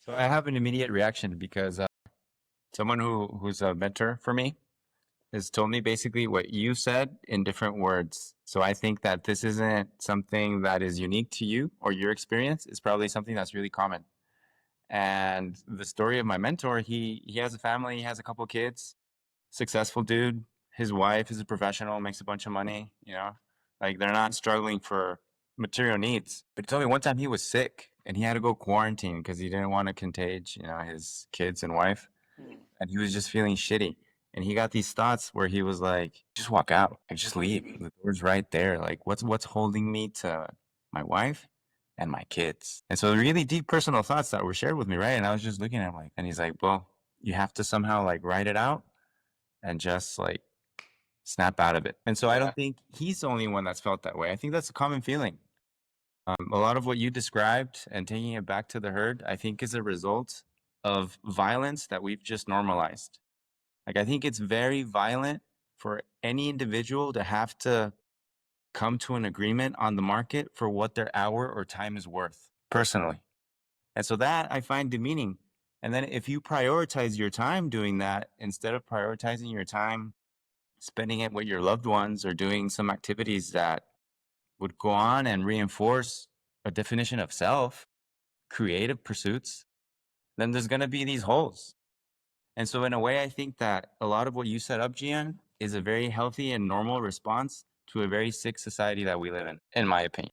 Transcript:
So I have an immediate reaction because someone who's a mentor for me has told me basically what you said in different words. So I think that this isn't something that is unique to you or your experience. It's probably something that's really common. And the story of my mentor, he has a family, he has a couple of kids, successful dude. His wife is a professional, makes a bunch of money, like they're not struggling for material needs. But he told me one time he was sick and he had to go quarantine because he didn't want to contage, his kids and wife. Mm. And he was just feeling shitty. And he got these thoughts where he was like, just walk out, like just leave. The door's right there. Like what's holding me to my wife and my kids? And so really deep personal thoughts that were shared with me, right? And I was just looking at him like, and he's like, well, you have to somehow like write it out and just like snap out of it. And so I Yeah. don't think he's the only one that's felt that way. I think that's a common feeling. A lot of what you described and taking it back to the herd, I think is a result of violence that we've just normalized. Like, I think it's very violent for any individual to have to come to an agreement on the market for what their hour or time is worth, personally. And so that I find demeaning. And then if you prioritize your time doing that instead of prioritizing your time spending it with your loved ones or doing some activities that would go on and reinforce a definition of self, creative pursuits, then there's going to be these holes. And so, in a way, I think that a lot of what you set up, Gian, is a very healthy and normal response to a very sick society that we live in my opinion.